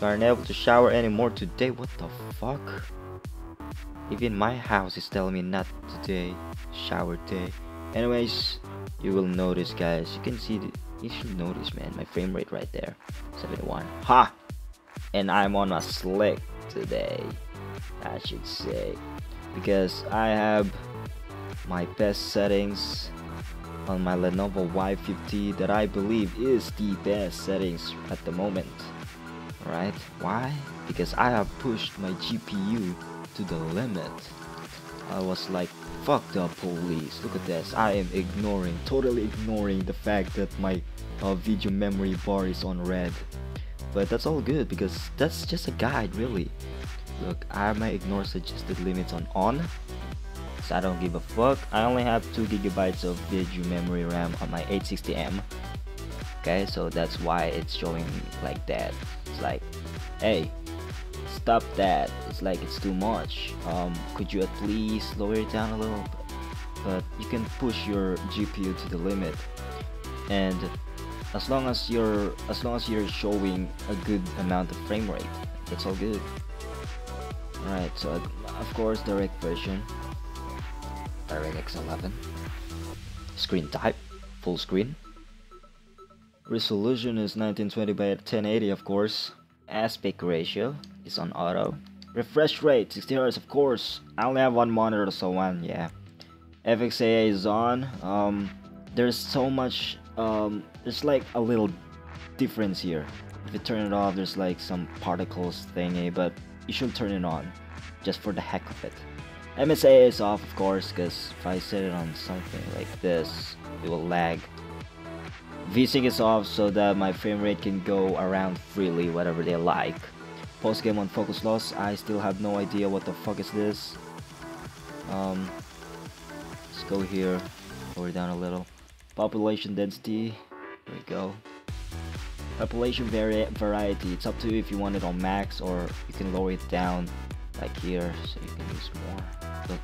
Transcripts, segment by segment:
You aren't able to shower anymore today. What the fuck? Even my house is telling me not today. Shower day. Anyways, you will notice, guys. You can see you should notice, man. My frame rate right there, 71. Ha! And I'm on a slick today, I should say, because I have my best settings on my Lenovo Y50 that I believe is the best settings at the moment. Alright, why? Because I have pushed my GPU to the limit. I was like, fuck the police, look at this. I am totally ignoring the fact that my video memory bar is on red. But that's all good because that's just a guide, really. Look, I might ignore suggested limits on, so I don't give a fuck. I only have 2 GB of video memory RAM on my 860M. Okay, so that's why it's showing like that. It's like, hey, stop that. It's like it's too much. Could you at least lower it down a little? But you can push your GPU to the limit, and as long as you're showing a good amount of frame rate, that's all good. Alright, so of course direct version, DirectX 11, screen type, full screen, resolution is 1920 by 1080 of course, aspect ratio is on auto, refresh rate 60 Hz of course. I only have one monitor, so one, yeah. FXAA is on. There's so much, there's like a little difference here. If you turn it off, there's like some particles thingy, but you should turn it on just for the heck of it. MSAA is off of course, because if I set it on something like this, it will lag. VSync is off so that my frame rate can go around freely whatever they like. Post game on focus loss, I still have no idea what the fuck is this. Let's go here, lower down a little. Population density, there we go. Population variety, it's up to you if you want it on max, or you can lower it down like here so you can use more. Look.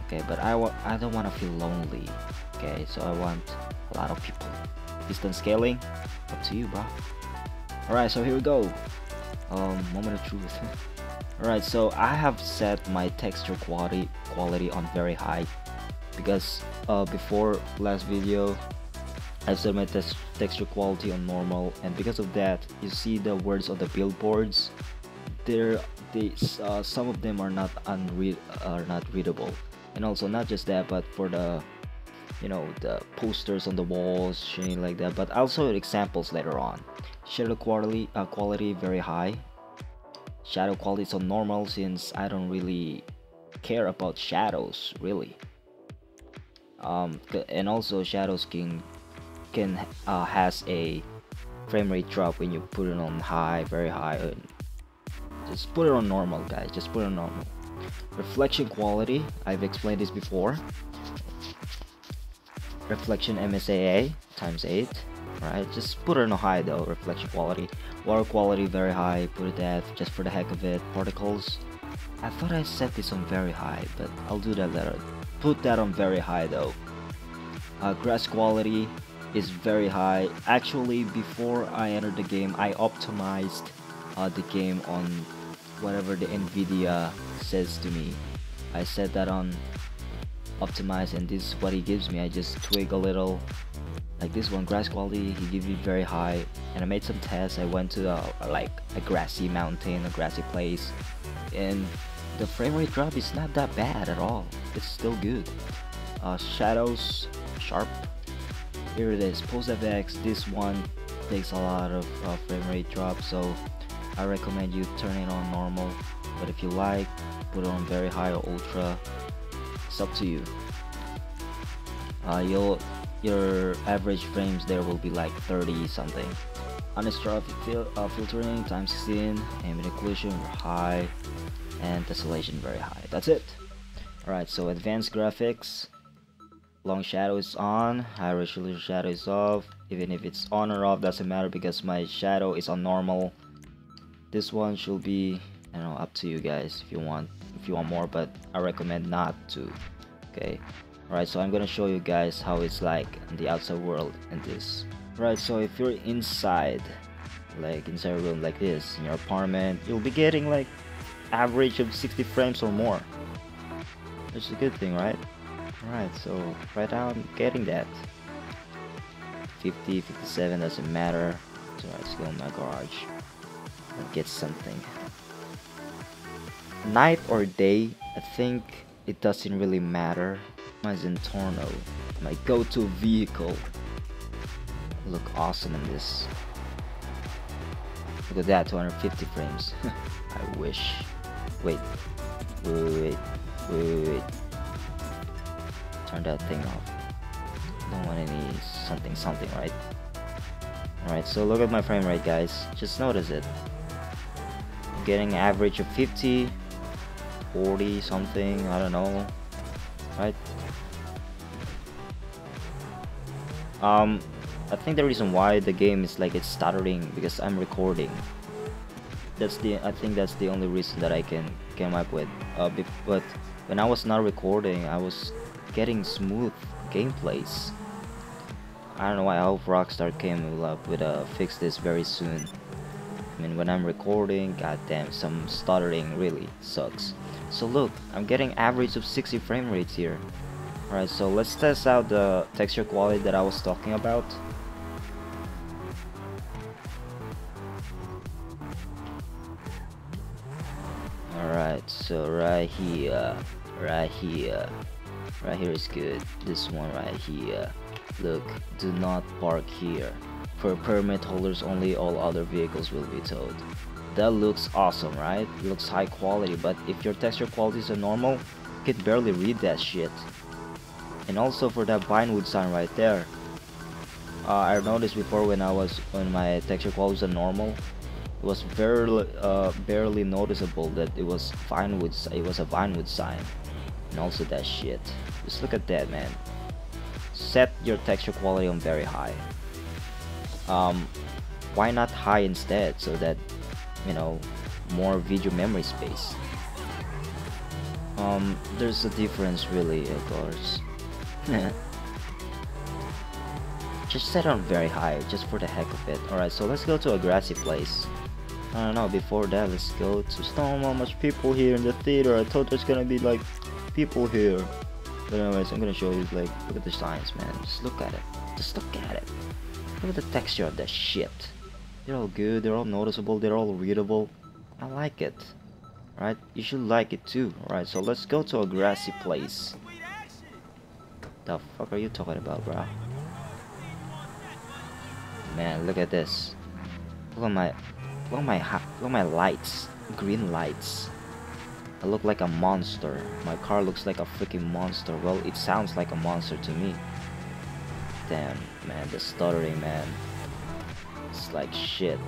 Okay, but I don't want to feel lonely. Okay, so I want a lot of people. Distance scaling, up to you, bro. Alright, so here we go. Moment of truth. Alright, so I have set my texture quality on very high, because before last video I set my texture quality on normal, and because of that, you see the words on the billboards, some of them are not readable, and also not just that, but for the, you know, the posters on the walls, shit like that. But also examples later on. Shadow quality very high. Shadow quality is on normal, since I don't really care about shadows really. And also shadows can has a frame rate drop when you put it on high, very high. Just put it on normal, guys. Just put it on normal. Reflection quality, I've explained this before. Reflection MSAA times 8. Right, just put it on high though. Reflection quality. Water quality very high. Put it at just for the heck of it. Particles, I thought I set this on very high, but I'll do that later. Put that on very high though. Grass quality is very high. Actually, before I entered the game, I optimized the game on whatever the Nvidia says to me. I set that on optimize, and this is what he gives me. I just twig a little, like this one, grass quality, he gives me very high. And I made some tests. I went to like a grassy mountain, a grassy place, and the frame rate drop is not that bad at all. It's still good. Shadows, sharp. Here it is, post FX. This one takes a lot of frame rate drop, so I recommend you turn it on normal. But if you like, put it on very high or ultra. It's up to you. Your average frames there will be like 30 something. Anisotropic filtering times 16, ambient occlusion high, and tessellation very high. That's it. Alright, so advanced graphics, long shadow is on, high resolution shadow is off. Even if it's on or off, doesn't matter because my shadow is on normal. This one should be, I don't know, up to you guys if you want more, but I recommend not to. Okay. Alright, so I'm gonna show you guys how it's like in the outside world in this. Right, so if you're inside like inside a room like this in your apartment, you'll be getting like average of 60 frames or more. Which is a good thing, right? Alright, so right now I'm getting that. 50, 57 doesn't matter. So let's go in my garage and get something. Night or day, I think it doesn't really matter. My Zentorno, my go-to vehicle. Look awesome in this. Look at that, 250 frames. I wish. Wait. Turn that thing off. Don't want any something, right? Alright, so look at my frame rate, guys. Just notice it. I'm getting average of 50, 40 something, I don't know. Right? I think the reason why the game is like it's stuttering because I'm recording. I think that's the only reason that I can come up with. But when I was not recording, I was getting smooth gameplays. I don't know why. I hope Rockstar came up with a fix this very soon. I mean, when I'm recording, goddamn, some stuttering really sucks. So look, I'm getting average of 60 frame rates here. Alright, so let's test out the texture quality that I was talking about. Alright, so right here is good. This one right here. Look, do not park here. For permit holders only, all other vehicles will be towed. That looks awesome, right? It looks high quality, but if your texture quality is a normal, you can barely read that shit. And also for that Vinewood sign right there, I noticed before when my texture quality was a normal, it was barely noticeable that it was a Vinewood sign. And also that shit. Just look at that, man. Set your texture quality on very high. Why not high instead, so that, you know, more video memory space. There's a difference really, of course. Just set it on very high, just for the heck of it. Alright, so let's go to a grassy place. I don't know, before that, let's go to Stone. How much people here in the theater? I thought there's gonna be like people here. But anyways, I'm gonna show you, like, look at the signs, man. Just look at it. Just look at it. Look at the texture of that shit. They're all good, they're all noticeable, they're all readable. I like it. Right? You should like it too. Alright, so let's go to a grassy place. The fuck are you talking about, bro? Man, look at this. Look at my lights. Green lights. I look like a monster. My car looks like a freaking monster. Well, it sounds like a monster to me. Damn, man, the stuttering, man. It's like shit.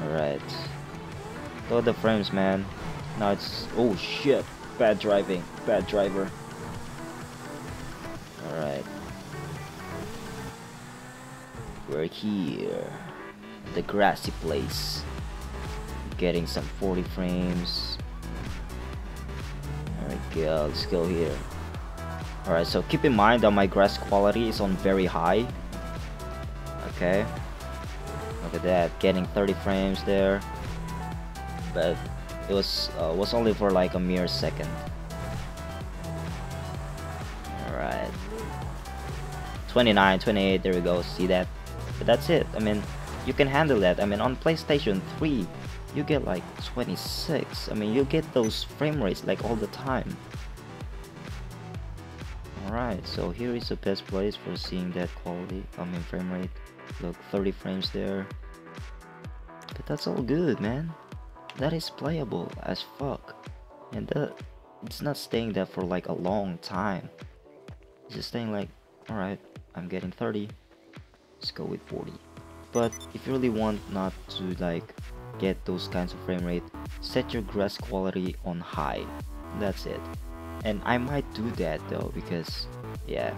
Alright. Look at the frames, man. Now it's... oh shit. Bad driving. Bad driver. Alright. We're here. The grassy place. Getting some 40 frames. Alright, go. Let's go here. Alright, so keep in mind that my grass quality is on very high. Okay. Look at that. Getting 30 frames there. But it was only for like a mere second. Alright. 29, 28, there we go. See that? But that's it. I mean, you can handle that. I mean, on PlayStation 3, you get like 26. I mean, you get those frame rates like all the time. Alright, so here is the best place for seeing that quality. I mean, frame rate. Look, 30 frames there. But that's all good, man. That is playable as fuck. And it's not staying there for like a long time. It's just staying like, alright, I'm getting 30. Let's go with 40. But if you really want not to like get those kinds of frame rate, set your grass quality on high. That's it. And I might do that though, because yeah,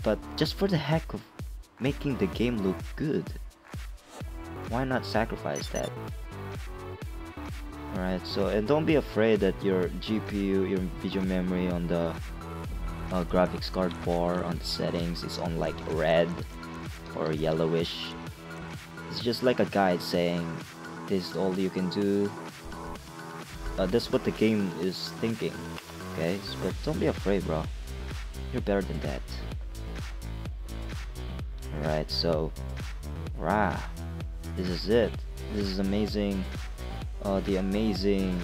but just for the heck of making the game look good, why not sacrifice that? Alright, so, and don't be afraid that your GPU, your video memory on the graphics card bar on the settings is on like red or yellowish. it's just like a guide saying this is all you can do. That's what the game is thinking, okay? But don't be afraid, bro. You're better than that. Alright, so rah, this is it. This is amazing. The amazing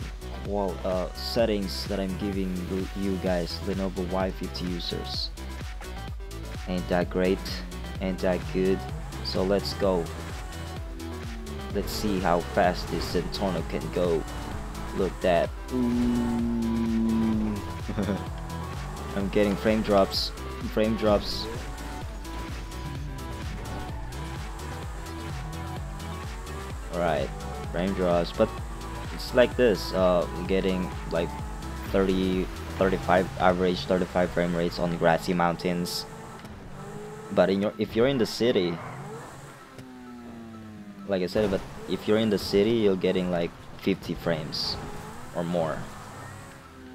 settings that I'm giving you guys, Lenovo Y50 users. Ain't that great? Ain't that good? So let's go. Let's see how fast this Centorno can go. Look that. Ooh. I'm getting frame drops. Frame drops. Alright, frame drops, but it's like this. Getting like 35 average 35 frame rates on grassy mountains. But if you're in the city, like I said, but if you're in the city, you're getting like 50 frames or more,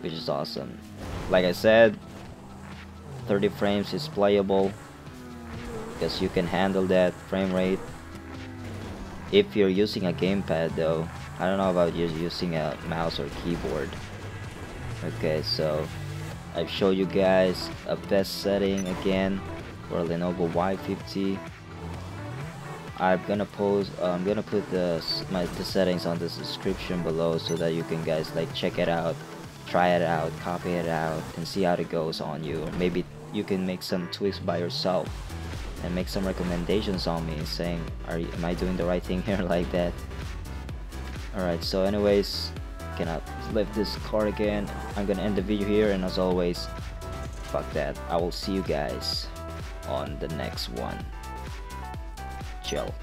which is awesome. Like I said, 30 frames is playable because you can handle that frame rate. If you're using a gamepad though, I don't know about you using a mouse or keyboard. Okay, so I've showed you guys a best setting again for Lenovo Y50. I'm gonna put the settings on the description below so that you can guys like check it out, try it out, copy it out, and see how it goes on you. Or maybe you can make some tweaks by yourself and make some recommendations on me, saying am I doing the right thing here, like that. Alright, so anyways, cannot lift this card again. I'm gonna end the video here, and as always, fuck that. I will see you guys on the next one. Chill.